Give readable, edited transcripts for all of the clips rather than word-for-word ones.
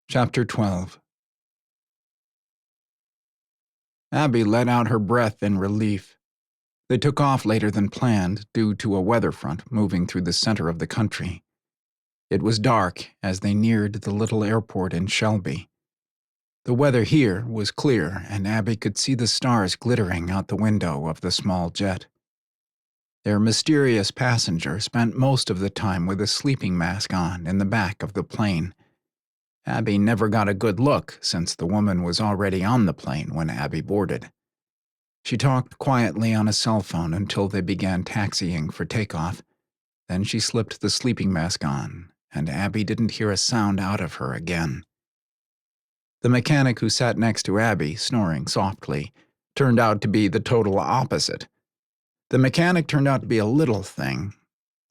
Chapter 12. Abby let out her breath in relief. They took off later than planned due to a weather front moving through the center of the country. It was dark as they neared the little airport in Shelby. The weather here was clear, and Abby could see the stars glittering out the window of the small jet. Their mysterious passenger spent most of the time with a sleeping mask on in the back of the plane. Abby never got a good look since the woman was already on the plane when Abby boarded. She talked quietly on a cell phone until they began taxiing for takeoff. Then she slipped the sleeping mask on, and Abby didn't hear a sound out of her again. The mechanic who sat next to Abby, snoring softly, turned out to be the total opposite. The mechanic turned out to be a little thing.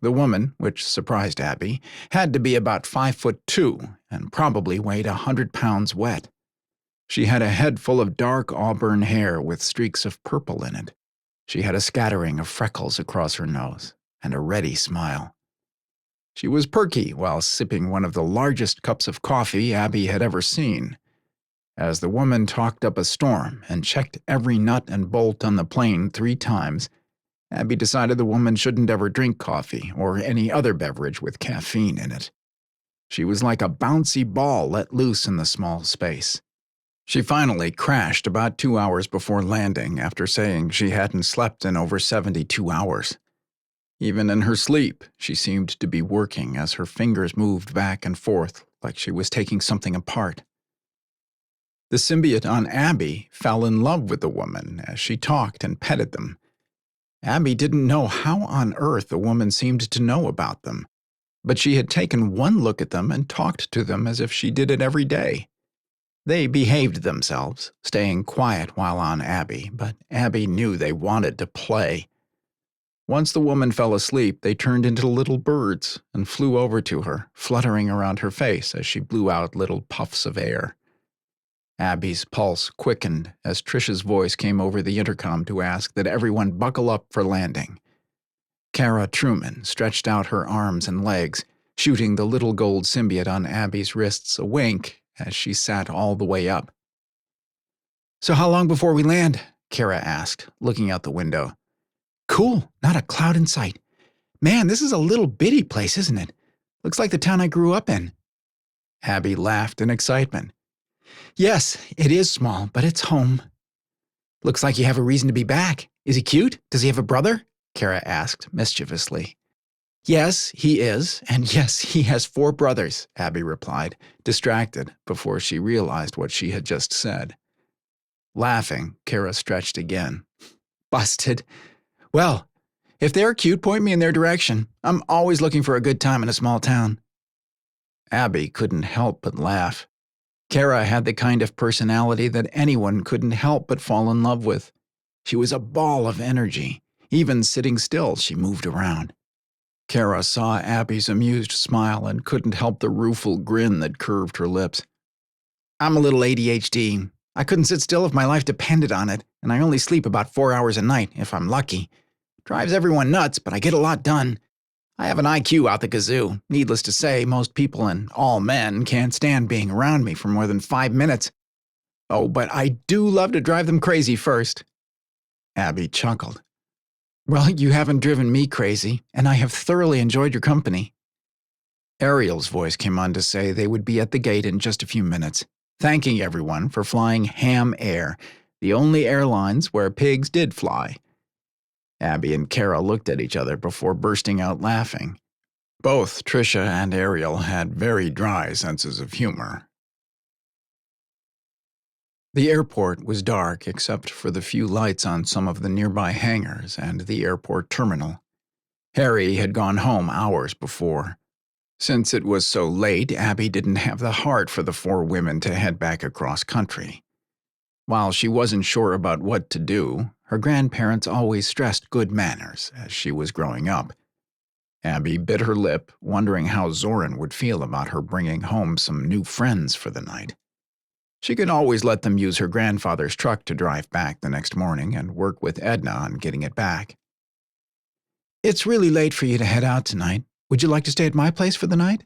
The woman, which surprised Abby, had to be about 5'2" and probably weighed 100 pounds wet. She had a head full of dark auburn hair with streaks of purple in it. She had a scattering of freckles across her nose and a ready smile. She was perky while sipping one of the largest cups of coffee Abby had ever seen. As the woman talked up a storm and checked every nut and bolt on the plane 3 times, Abby decided the woman shouldn't ever drink coffee or any other beverage with caffeine in it. She was like a bouncy ball let loose in the small space. She finally crashed about 2 hours before landing after saying she hadn't slept in over 72 hours. Even in her sleep, she seemed to be working as her fingers moved back and forth like she was taking something apart. The symbiote on Abby fell in love with the woman as she talked and petted them. Abby didn't know how on earth the woman seemed to know about them, but she had taken one look at them and talked to them as if she did it every day. They behaved themselves, staying quiet while on Abby, but Abby knew they wanted to play. Once the woman fell asleep, they turned into little birds and flew over to her, fluttering around her face as she blew out little puffs of air. Abby's pulse quickened as Trisha's voice came over the intercom to ask that everyone buckle up for landing. Kara Truman stretched out her arms and legs, shooting the little gold symbiote on Abby's wrists a wink as she sat all the way up. "So how long before we land?" Kara asked, looking out the window. "Cool, not a cloud in sight. Man, this is a little bitty place, isn't it? Looks like the town I grew up in." Abby laughed in excitement. "Yes, it is small, but it's home." "Looks like you have a reason to be back. Is he cute? Does he have a brother?" Kara asked mischievously. "Yes, he is, and yes, he has 4 brothers," Abby replied, distracted before she realized what she had just said. Laughing, Kara stretched again. "Busted. Well, if they're cute, point me in their direction. I'm always looking for a good time in a small town." Abby couldn't help but laugh. Kara had the kind of personality that anyone couldn't help but fall in love with. She was a ball of energy. Even sitting still, she moved around. Kara saw Abby's amused smile and couldn't help the rueful grin that curved her lips. "I'm a little ADHD. I couldn't sit still if my life depended on it, and I only sleep about 4 hours a night, if I'm lucky. Drives everyone nuts, but I get a lot done. I have an IQ out the kazoo. Needless to say, most people and all men can't stand being around me for more than 5 minutes. Oh, but I do love to drive them crazy first." Abby chuckled. "Well, you haven't driven me crazy, and I have thoroughly enjoyed your company." Ariel's voice came on to say they would be at the gate in just a few minutes, thanking everyone for flying Ham Air, the only airlines where pigs did fly. Abby and Kara looked at each other before bursting out laughing. Both Trisha and Ariel had very dry senses of humor. The airport was dark except for the few lights on some of the nearby hangars and the airport terminal. Harry had gone home hours before. Since it was so late, Abby didn't have the heart for the 4 women to head back across country. While she wasn't sure about what to do, her grandparents always stressed good manners as she was growing up. Abby bit her lip, wondering how Zoran would feel about her bringing home some new friends for the night. She could always let them use her grandfather's truck to drive back the next morning and work with Edna on getting it back. "It's really late for you to head out tonight. Would you like to stay at my place for the night?"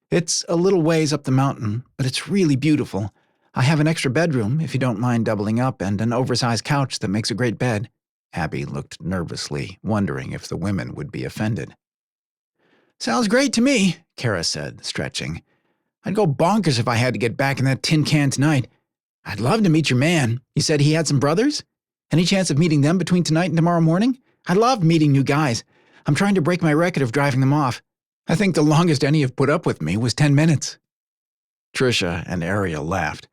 It's a little ways up the mountain, but it's really beautiful. I have an extra bedroom, if you don't mind doubling up, and an oversized couch that makes a great bed." Abby looked nervously, wondering if the women would be offended. "Sounds great to me," Kara said, stretching. "I'd go bonkers if I had to get back in that tin can tonight. I'd love to meet your man. You said he had some brothers? Any chance of meeting them between tonight and tomorrow morning? I love meeting new guys. I'm trying to break my record of driving them off. I think the longest any have put up with me was 10 minutes. Trisha and Ariel laughed.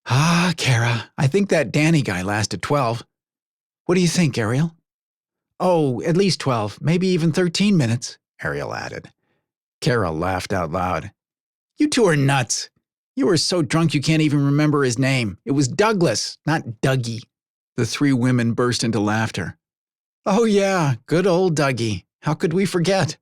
"Ah, Kara, I think that Danny guy lasted 12. What do you think, Ariel?" "Oh, at least 12, maybe even 13 minutes, Ariel added. Kara laughed out loud. "You two are nuts. You were so drunk you can't even remember his name. It was Douglas, not Dougie." The three women burst into laughter. "Oh yeah, good old Dougie. How could we forget?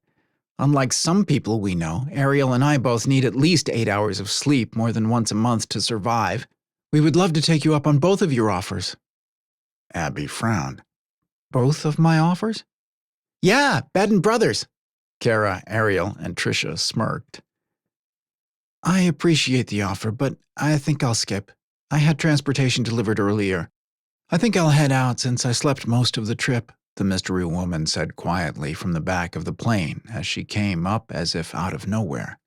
Unlike some people we know, Ariel and I both need at least 8 hours of sleep more than once a month to survive. We would love to take you up on both of your offers." Abby frowned. "Both of my offers?" "Yeah, bed and brothers." Kara, Ariel, and Trisha smirked. "I appreciate the offer, but I think I'll skip. I had transportation delivered earlier. I think I'll head out since I slept most of the trip," the mystery woman said quietly from the back of the plane as she came up as if out of nowhere.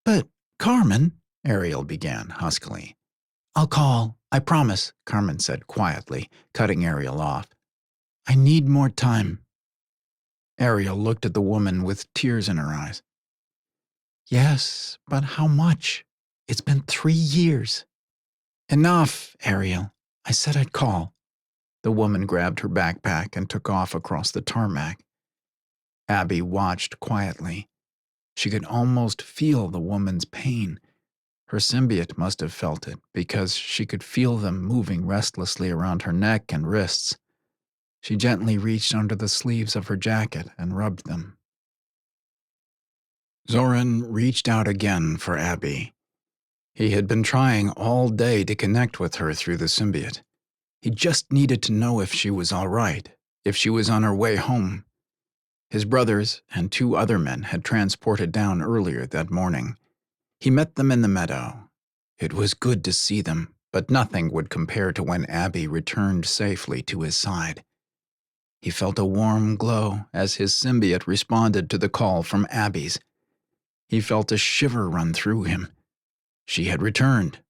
"But, Carmen," Ariel began huskily. "I'll call, I promise," Carmen said quietly, cutting Ariel off. "I need more time." Ariel looked at the woman with tears in her eyes. "Yes, but how much? It's been 3 years." "Enough, Ariel. I said I'd call." The woman grabbed her backpack and took off across the tarmac. Abby watched quietly. She could almost feel the woman's pain. Her symbiote must have felt it, because she could feel them moving restlessly around her neck and wrists. She gently reached under the sleeves of her jacket and rubbed them. Zoran reached out again for Abby. He had been trying all day to connect with her through the symbiote. He just needed to know if she was all right, if she was on her way home. His brothers and 2 other men had transported down earlier that morning. He met them in the meadow. It was good to see them, but nothing would compare to when Abby returned safely to his side. He felt a warm glow as his symbiote responded to the call from Abby's. He felt a shiver run through him. She had returned.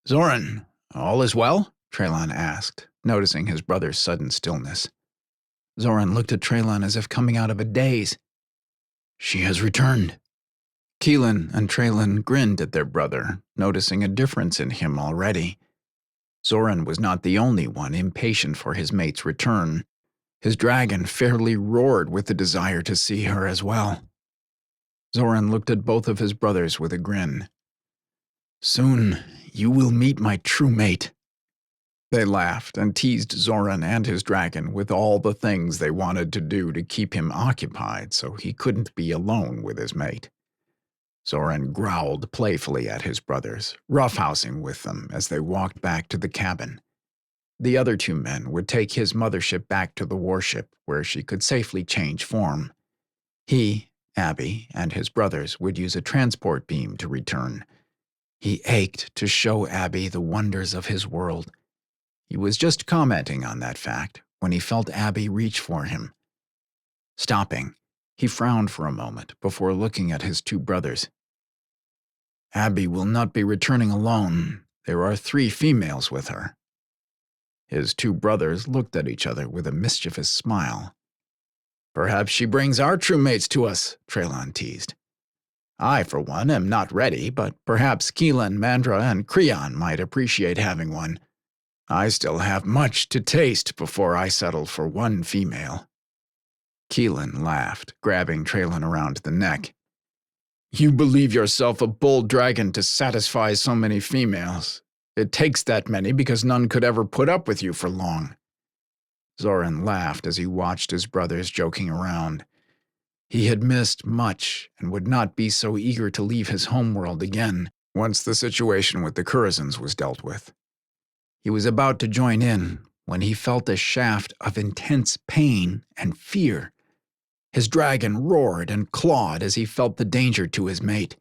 "Zoran, all is well?" Traylon asked, noticing his brother's sudden stillness. Zoran looked at Traylon as if coming out of a daze. "She has returned." Keelan and Traylon grinned at their brother, noticing a difference in him already. Zoran was not the only one impatient for his mate's return. His dragon fairly roared with the desire to see her as well. Zoran looked at both of his brothers with a grin. "Soon you will meet my true mate." They laughed and teased Zoran and his dragon with all the things they wanted to do to keep him occupied so he couldn't be alone with his mate. Zoran growled playfully at his brothers, roughhousing with them as they walked back to the cabin. The other 2 men would take his mothership back to the warship where she could safely change form. He, Abby, and his brothers would use a transport beam to return. He ached to show Abby the wonders of his world. He was just commenting on that fact when he felt Abby reach for him. Stopping, he frowned for a moment before looking at his 2 brothers. "Abby will not be returning alone. There are 3 females with her." His 2 brothers looked at each other with a mischievous smile. "Perhaps she brings our true mates to us," Traylon teased. "I, for one, am not ready, but perhaps Keelan, Mandra, and Creon might appreciate having one. I still have much to taste before I settle for one female." Keelan laughed, grabbing Traylon around the neck. "You believe yourself a bold dragon to satisfy so many females. It takes that many because none could ever put up with you for long." Zoran laughed as he watched his brothers joking around. He had missed much and would not be so eager to leave his homeworld again once the situation with the Curazans was dealt with. He was about to join in when he felt a shaft of intense pain and fear. His dragon roared and clawed as he felt the danger to his mate.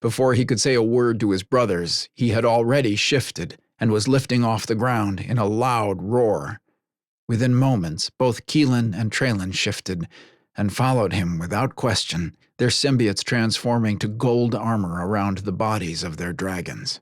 Before he could say a word to his brothers, he had already shifted and was lifting off the ground in a loud roar. Within moments, both Keelan and Traylon shifted and followed him without question, their symbiotes transforming to gold armor around the bodies of their dragons.